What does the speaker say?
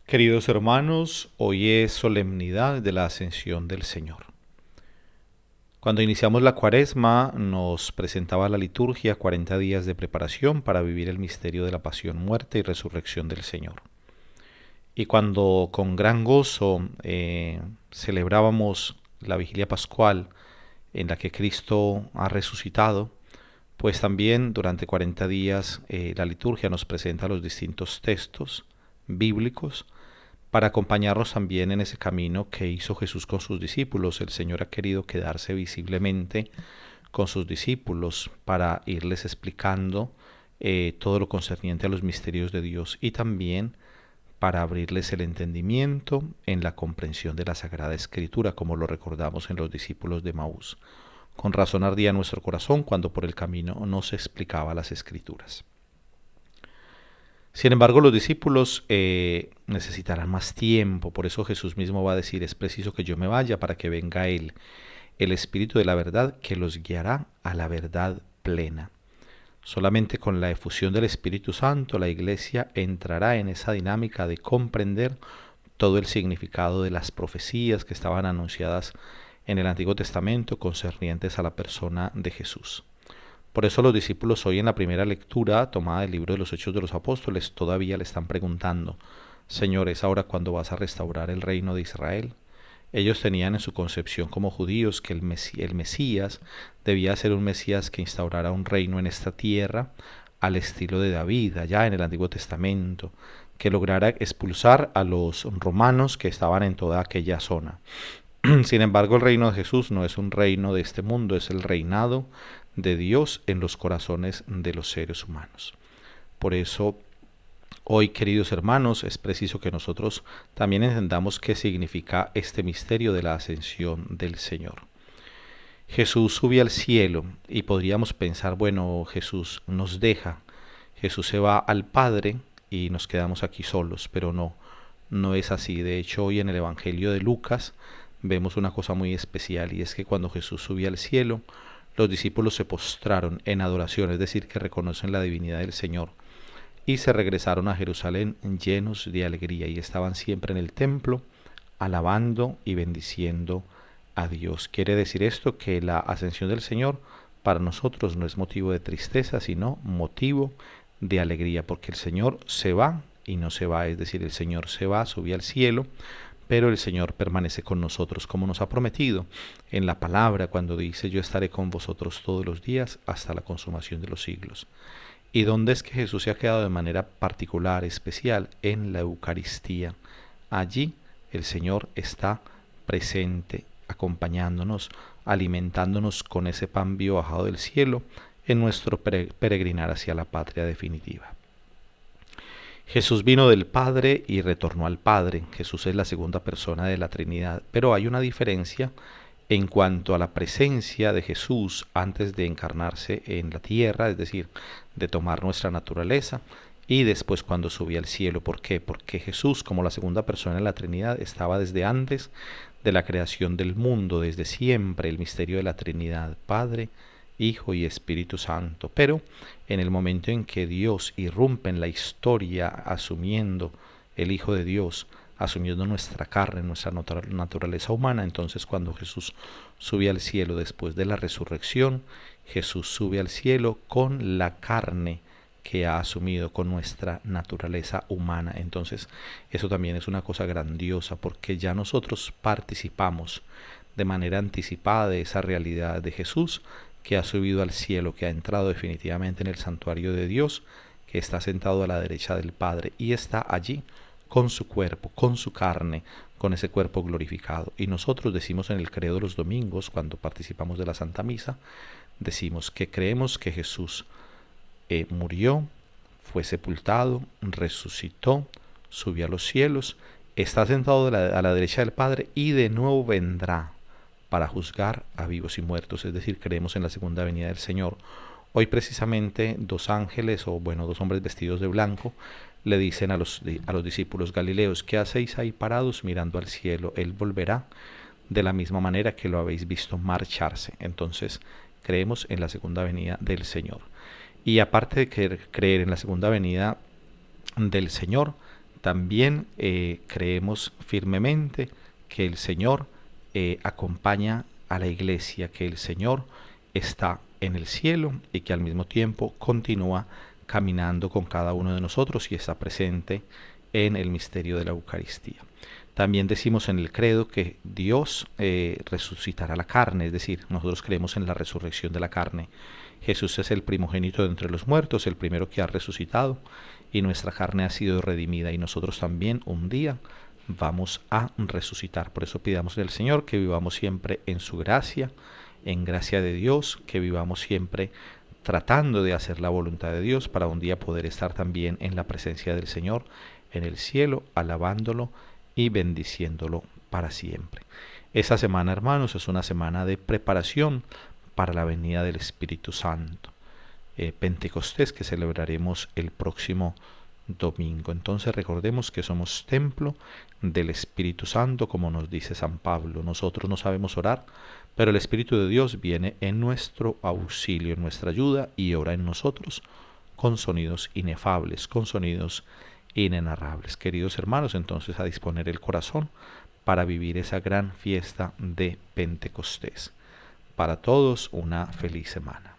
Queridos hermanos, hoy es solemnidad de la Ascensión del Señor. Cuando iniciamos la Cuaresma nos presentaba la liturgia 40 días de preparación para vivir el misterio de la pasión, muerte y resurrección del Señor. Y cuando con gran gozo celebrábamos la vigilia pascual en la que Cristo ha resucitado, pues también durante 40 días la liturgia nos presenta los distintos textos bíblicos para acompañarnos también en ese camino que hizo Jesús con sus discípulos. El Señor ha querido quedarse visiblemente con sus discípulos para irles explicando todo lo concerniente a los misterios de Dios y también para abrirles el entendimiento en la comprensión de la Sagrada Escritura, como lo recordamos en los discípulos de Maús. Con razón ardía nuestro corazón cuando por el camino nos explicaba las Escrituras. Sin embargo, los discípulos necesitarán más tiempo, por eso Jesús mismo va a decir, es preciso que yo me vaya para que venga Él, el Espíritu de la verdad, que los guiará a la verdad plena. Solamente con la efusión del Espíritu Santo la Iglesia entrará en esa dinámica de comprender todo el significado de las profecías que estaban anunciadas en el Antiguo Testamento concernientes a la persona de Jesús. Por eso los discípulos hoy en la primera lectura tomada del libro de los Hechos de los Apóstoles todavía le están preguntando, Señor, ¿es ahora cuando vas a restaurar el reino de Israel? Ellos tenían en su concepción como judíos que el Mesías debía ser un Mesías que instaurara un reino en esta tierra al estilo de David, allá en el Antiguo Testamento, que lograra expulsar a los romanos que estaban en toda aquella zona. Sin embargo, el reino de Jesús no es un reino de este mundo, es el reinado de Dios en los corazones de los seres humanos. Por eso, hoy, queridos hermanos, es preciso que nosotros también entendamos qué significa este misterio de la ascensión del Señor. Jesús sube al cielo y podríamos pensar, bueno, Jesús nos deja, Jesús se va al Padre y nos quedamos aquí solos, pero no, no es así. De hecho, hoy en el Evangelio de Lucas vemos una cosa muy especial y es que cuando Jesús subió al cielo, los discípulos se postraron en adoración, es decir, que reconocen la divinidad del Señor, y se regresaron a Jerusalén llenos de alegría y estaban siempre en el templo alabando y bendiciendo a Dios. Quiere decir esto que la ascensión del Señor para nosotros no es motivo de tristeza, sino motivo de alegría, porque el Señor se va y no se va, es decir, el Señor se va, sube al cielo, pero el Señor permanece con nosotros como nos ha prometido en la palabra cuando dice yo estaré con vosotros todos los días hasta la consumación de los siglos. ¿Y dónde es que Jesús se ha quedado de manera particular, especial? En la Eucaristía. Allí el Señor está presente, acompañándonos, alimentándonos con ese pan vivo bajado del cielo en nuestro peregrinar hacia la patria definitiva. Jesús vino del Padre y retornó al Padre. Jesús es la segunda persona de la Trinidad, pero hay una diferencia en cuanto a la presencia de Jesús antes de encarnarse en la tierra, es decir, de tomar nuestra naturaleza, y después cuando subió al cielo. ¿Por qué? Porque Jesús, como la segunda persona de la Trinidad, estaba desde antes de la creación del mundo, desde siempre, el misterio de la Trinidad, Padre, Hijo y Espíritu Santo. Pero en el momento en que Dios irrumpe en la historia, asumiendo el Hijo de Dios, asumiendo nuestra carne, nuestra naturaleza humana, entonces cuando Jesús sube al cielo después de la resurrección, Jesús sube al cielo con la carne que ha asumido, con nuestra naturaleza humana. Entonces eso también es una cosa grandiosa porque ya nosotros participamos de manera anticipada de esa realidad de Jesús que ha subido al cielo, que ha entrado definitivamente en el santuario de Dios, que está sentado a la derecha del Padre y está allí con su cuerpo, con su carne, con ese cuerpo glorificado. Y nosotros decimos en el credo de los domingos, cuando participamos de la Santa Misa, decimos que creemos que Jesús murió, fue sepultado, resucitó, subió a los cielos, está sentado a la derecha del Padre y de nuevo vendrá para juzgar a vivos y muertos, es decir, creemos en la segunda venida del Señor. Hoy precisamente dos ángeles, o bueno, dos hombres vestidos de blanco, le dicen a los discípulos galileos, ¿qué hacéis ahí parados mirando al cielo? Él volverá de la misma manera que lo habéis visto marcharse. Entonces, creemos en la segunda venida del Señor. Y aparte de creer en la segunda venida del Señor, También creemos firmemente que el Señor acompaña a la iglesia, que el Señor está en el cielo y que al mismo tiempo continúa caminando con cada uno de nosotros y está presente en el misterio de la Eucaristía. También decimos en el credo que Dios resucitará la carne, es decir, nosotros creemos en la resurrección de la carne. Jesús es el primogénito de entre los muertos, el primero que ha resucitado, y nuestra carne ha sido redimida, y nosotros también un día vamos a resucitar. Por eso pidamos al Señor que vivamos siempre en su gracia, en gracia de Dios, que vivamos siempre tratando de hacer la voluntad de Dios para un día poder estar también en la presencia del Señor en el cielo, alabándolo y bendiciéndolo para siempre. Esta semana, hermanos, es una semana de preparación para la venida del Espíritu Santo. Pentecostés, que celebraremos el próximo domingo. Entonces recordemos que somos templo del Espíritu Santo, como nos dice San Pablo. Nosotros no sabemos orar, pero el Espíritu de Dios viene en nuestro auxilio, en nuestra ayuda, y ora en nosotros con sonidos inefables, con sonidos inenarrables. Queridos hermanos, entonces a disponer el corazón para vivir esa gran fiesta de Pentecostés. Para todos, una feliz semana.